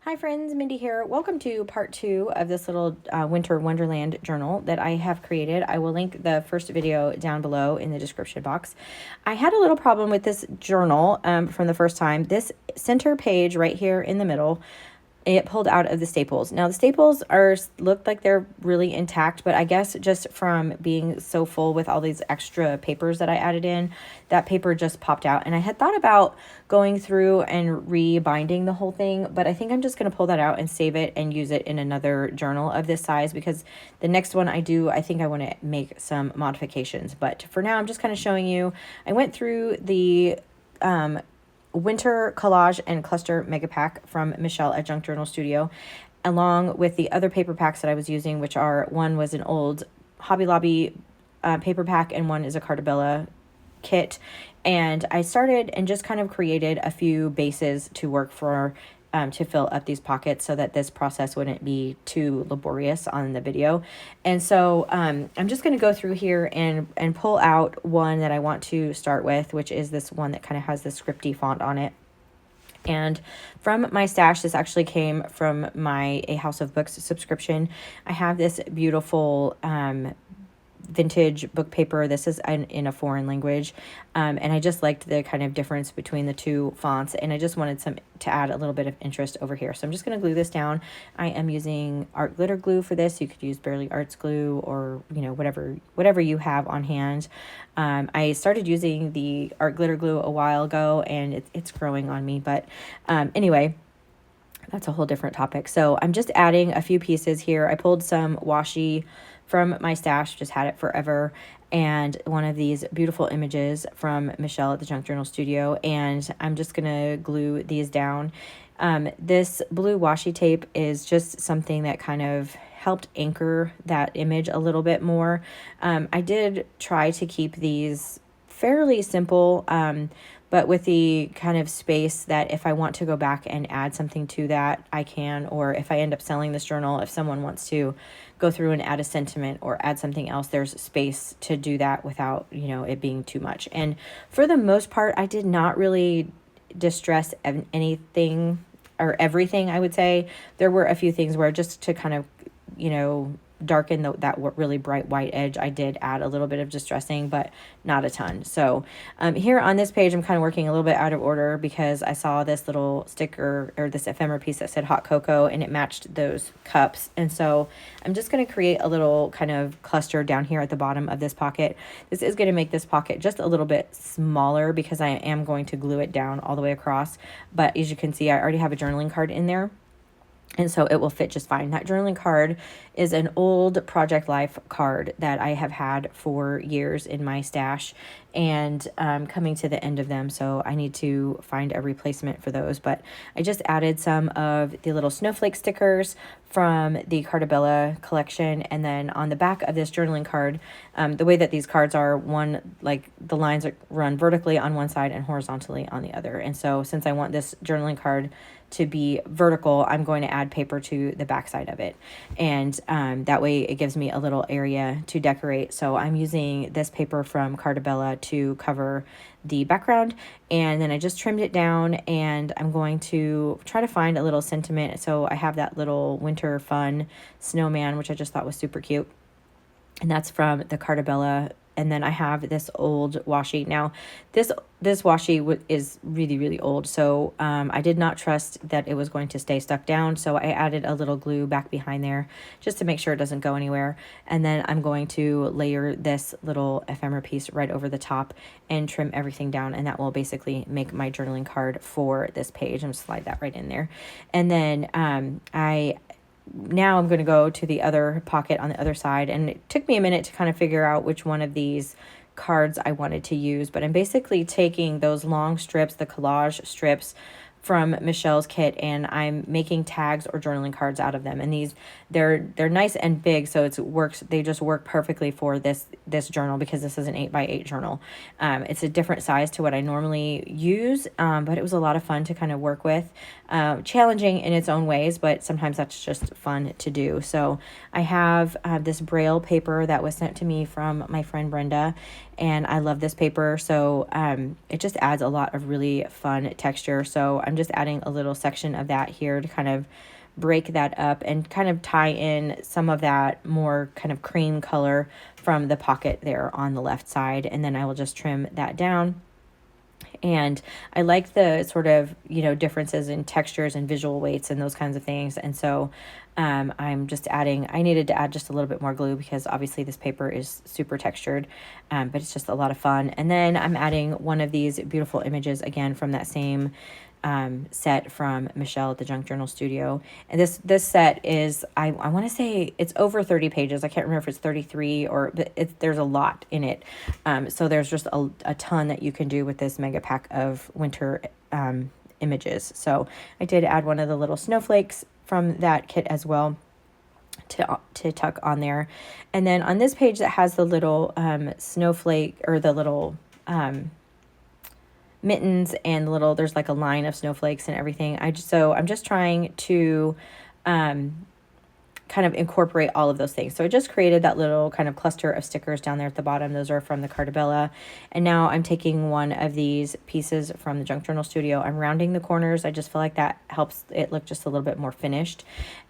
Hi friends, Mindy here. Welcome to part 2 of this little Winter Wonderland journal that I have created. I will link the first video down below in the description box. I had a little problem with this journal from the first time. This center page right here in the middle, it pulled out of the staples. Now the staples look like they're really intact, but I guess just from being so full with all these extra papers that I added in, that paper just popped out. And I had thought about going through and rebinding the whole thing, but I think I'm just going to pull that out and save it and use it in another journal of this size, because the next one I do, I think I want to make some modifications. But for now, I'm just kind of showing you, I went through the Winter Collage and Cluster Mega Pack from Michelle at Junk Journal Studio, along with the other paper packs that I was using, which are, one was an old Hobby Lobby paper pack and one is a Cartabella kit. And I started and just kind of created a few bases to work for, to fill up these pockets so that this process wouldn't be too laborious on the video. And so I'm just going to go through here and pull out one that I want to start with, which is this one that kind of has the scripty font on it. And from my stash, this actually came from my A House of Books subscription. I have this beautiful vintage book paper. This is in a foreign language, and I just liked the kind of difference between the two fonts, and I just wanted to add a little bit of interest over here. So I'm just going to glue this down. I am using art glitter glue for this. You could use Barely Arts glue, or whatever you have on hand. I started using the art glitter glue a while ago, and it's growing on me, but anyway, that's a whole different topic. So I'm just adding a few pieces here. I pulled some washi from my stash, just had it forever, and one of these beautiful images from Michelle at the Junk Journal Studio, and I'm just gonna glue these down. This blue washi tape is just something that kind of helped anchor that image a little bit more. I did try to keep these fairly simple, but with the kind of space that if I want to go back and add something to that, I can, or if I end up selling this journal, if someone wants to go through and add a sentiment or add something else, there's space to do that without, it being too much. And for the most part, I did not really distress anything or everything, I would say. There were a few things where, just to kind of, darken that really bright white edge, I did add a little bit of distressing, but not a ton. So here on this page, I'm kind of working a little bit out of order because I saw this little sticker or this ephemera piece that said hot cocoa, and it matched those cups. And so I'm just going to create a little kind of cluster down here at the bottom of this pocket. This is going to make this pocket just a little bit smaller because I am going to glue it down all the way across. But as you can see, I already have a journaling card in there, and so it will fit just fine. That journaling card is an old Project Life card that I have had for years in my stash, and coming to the end of them, so I need to find a replacement for those. But I just added some of the little snowflake stickers from the Cartabella collection, and then on the back of this journaling card, the way that these cards are, one, like the lines run vertically on one side and horizontally on the other. And so since I want this journaling card to be vertical, I'm going to add paper to the back side of it, and that way it gives me a little area to decorate. So I'm using this paper from Cartabella to cover the background, and then I just trimmed it down, and I'm going to try to find a little sentiment. So I have that little winter fun snowman, which I just thought was super cute, and that's from the Cartabella. And then I have this old washi. Now, this washi is really, really old, so I did not trust that it was going to stay stuck down, so I added a little glue back behind there just to make sure it doesn't go anywhere. And then I'm going to layer this little ephemera piece right over the top and trim everything down, and that will basically make my journaling card for this page. I'm going to slide that right in there. And then now I'm going to go to the other pocket on the other side, and it took me a minute to kind of figure out which one of these cards I wanted to use, but I'm basically taking those long strips, the collage strips from Michelle's kit, and I'm making tags or journaling cards out of them. And these, they're nice and big, so they just work perfectly for this journal, because this is an 8x8 journal. It's a different size to what I normally use, but it was a lot of fun to kind of work with. Challenging in its own ways, but sometimes that's just fun to do. So I have this Braille paper that was sent to me from my friend Brenda, and I love this paper. So it just adds a lot of really fun texture. So I'm just adding a little section of that here to kind of break that up and kind of tie in some of that more kind of cream color from the pocket there on the left side. And then I will just trim that down. And I like the sort of, differences in textures and visual weights and those kinds of things. And so I'm just adding, I needed to add just a little bit more glue because obviously this paper is super textured, but it's just a lot of fun. And then I'm adding one of these beautiful images again from that same set from Michelle at the Junk Journal Studio. And this set is, I want to say it's over 30 pages. I can't remember if it's 33 but there's a lot in it. So there's just a ton that you can do with this mega pack of winter images. So I did add one of the little snowflakes from that kit as well to tuck on there. And then on this page that has the little snowflake, or the little mittens and there's like a line of snowflakes and everything. I'm just trying to kind of incorporate all of those things. So I just created that little kind of cluster of stickers down there at the bottom. Those are from the Cartabella. And now I'm taking one of these pieces from the Junk Journal Studio. I'm rounding the corners. I just feel like that helps it look just a little bit more finished.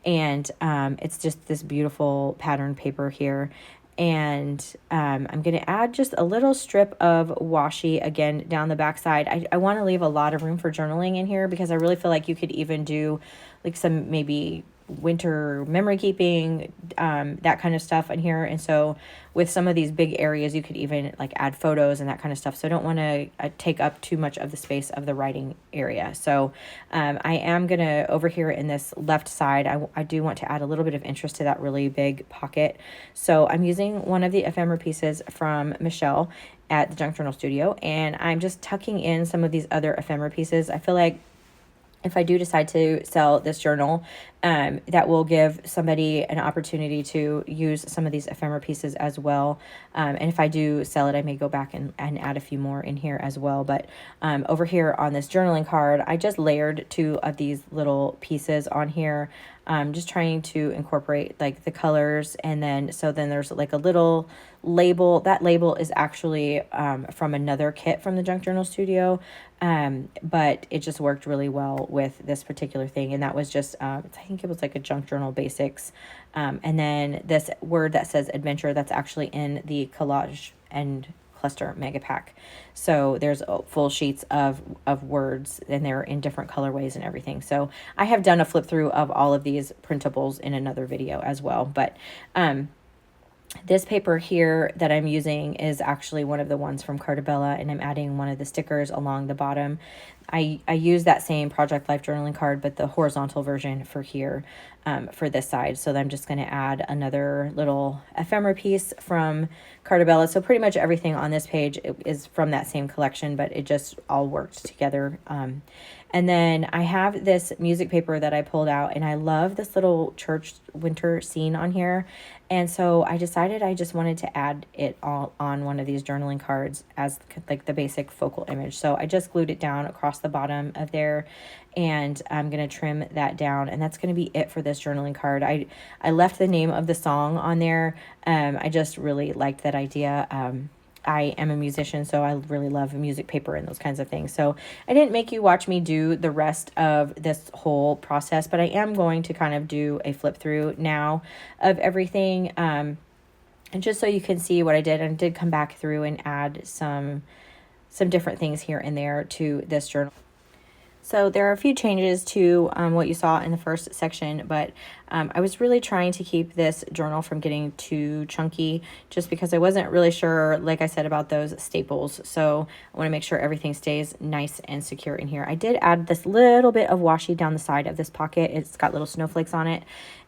And it's just this beautiful pattern paper here. And I'm going to add just a little strip of washi again down the back side. I want to leave a lot of room for journaling in here because I really feel like you could even do like some maybe winter memory keeping, that kind of stuff in here. And so with some of these big areas, you could even like add photos and that kind of stuff. So I don't want to take up too much of the space of the writing area. So I am going to, over here in this left side, I do want to add a little bit of interest to that really big pocket. So I'm using one of the ephemera pieces from Michelle at the Junk Journal Studio, and I'm just tucking in some of these other ephemera pieces. I feel like if I do decide to sell this journal, that will give somebody an opportunity to use some of these ephemera pieces as well. And if I do sell it, I may go back and add a few more in here as well. But over here on this journaling card, I just layered 2 of these little pieces on here. Just trying to incorporate like the colors, and then there's like a little label. That label is actually from another kit from the Junk Journal Studio, but it just worked really well with this particular thing. And that was just I think it was like a Junk Journal Basics, and then this word that says adventure, that's actually in the collage and cluster mega pack. So there's full sheets of words, and they're in different colorways and everything. So I have done a flip through of all of these printables in another video as well. But this paper here that I'm using is actually one of the ones from Cartabella, and I'm adding one of the stickers along the bottom. I use that same Project Life journaling card, but the horizontal version for here, for this side. So I'm just going to add another little ephemera piece from Cartabella. So pretty much everything on this page is from that same collection, but it just all worked together. And then I have this music paper that I pulled out, and I love this little church winter scene on here. And so I decided I just wanted to add it all on one of these journaling cards as like the basic focal image. So I just glued it down across the bottom of there, and I'm going to trim that down, and that's going to be it for this journaling card. I left the name of the song on there. I just really liked that idea. I am a musician, so I really love music paper and those kinds of things. So I didn't make you watch me do the rest of this whole process, but I am going to kind of do a flip through now of everything. And just so you can see what I did, and did come back through and add some different things here and there to this journal. So there are a few changes to what you saw in the first section, but I was really trying to keep this journal from getting too chunky, just because I wasn't really sure, like I said, about those staples. So I want to make sure everything stays nice and secure in here. I did add this little bit of washi down the side of this pocket. It's got little snowflakes on it,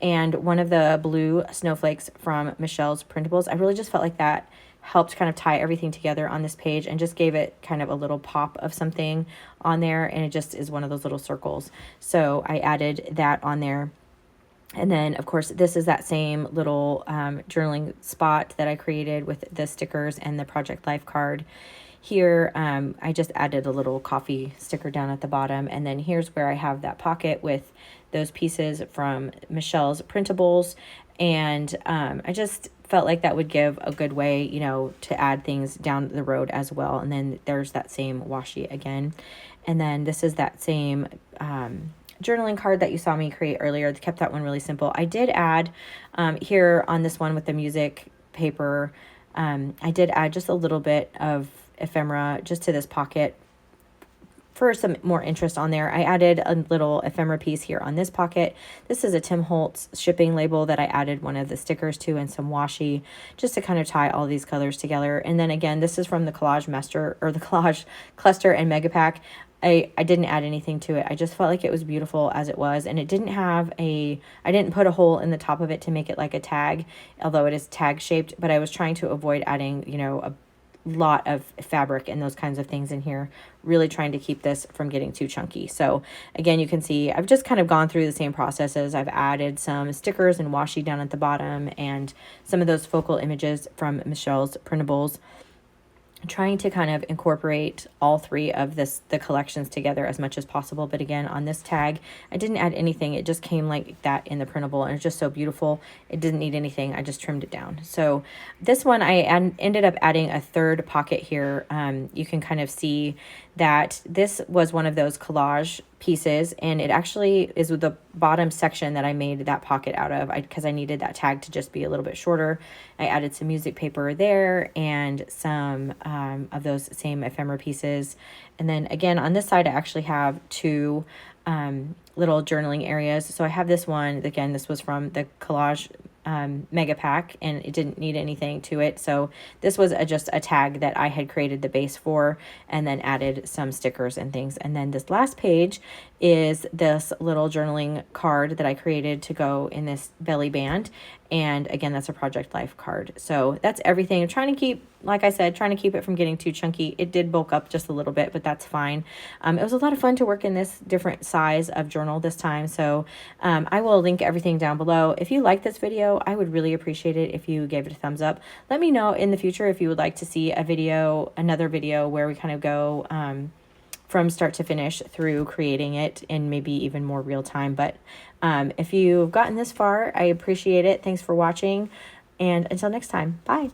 and one of the blue snowflakes from Michelle's printables. I really just felt like that helped kind of tie everything together on this page, and just gave it kind of a little pop of something on there, and it just is one of those little circles. So I added that on there. And then of course this is that same little journaling spot that I created with the stickers and the Project Life card here, I just added a little coffee sticker down at the bottom. And then here's where I have that pocket with those pieces from Michelle's printables. And I just felt like that would give a good way, you know, to add things down the road as well. And then there's that same washi again. And then this is that same journaling card that you saw me create earlier. I kept that one really simple. I did add here on this one with the music paper, I did add just a little bit of ephemera just to this pocket for some more interest on there. I added a little ephemera piece here on this pocket. This is a Tim Holtz shipping label that I added one of the stickers to and some washi just to kind of tie all these colors together. And then again, this is from the Collage Master or the Collage Cluster and Mega Pack. I didn't add anything to it. I just felt like it was beautiful as it was. And it didn't have I didn't put a hole in the top of it to make it like a tag, although it is tag shaped, but I was trying to avoid adding, you know, a lot of fabric and those kinds of things in here, really trying to keep this from getting too chunky. So again, you can see I've just kind of gone through the same processes. I've added some stickers and washi down at the bottom and some of those focal images from Michelle's printables, trying to kind of incorporate all three of the collections together as much as possible. But again, on this tag, I didn't add anything. It just came like that in the printable, and it's just so beautiful. It didn't need anything. I just trimmed it down. So this one, I ended up adding a third pocket here. You can kind of see that this was one of those collage pieces, and it actually is with the bottom section that I made that pocket out of, because I needed that tag to just be a little bit shorter. I added some music paper there and some of those same ephemera pieces. And then again, on this side, I actually have two little journaling areas. So I have this one, again, this was from the Collage Mega Pack, and it didn't need anything to it. So this was just a tag that I had created the base for and then added some stickers and things. And then this last page is this little journaling card that I created to go in this belly band. And again, that's a Project Life card. So that's everything. I'm trying to keep, like I said, trying to keep it from getting too chunky. It did bulk up just a little bit, but that's fine. It was a lot of fun to work in this different size of journal this time. So I will link everything down below. If you like this video, I would really appreciate it if you gave it a thumbs up. Let me know in the future if you would like to see another video where we kind of go from start to finish through creating it in maybe even more real time. But if you've gotten this far, I appreciate it. Thanks for watching. And until next time, bye.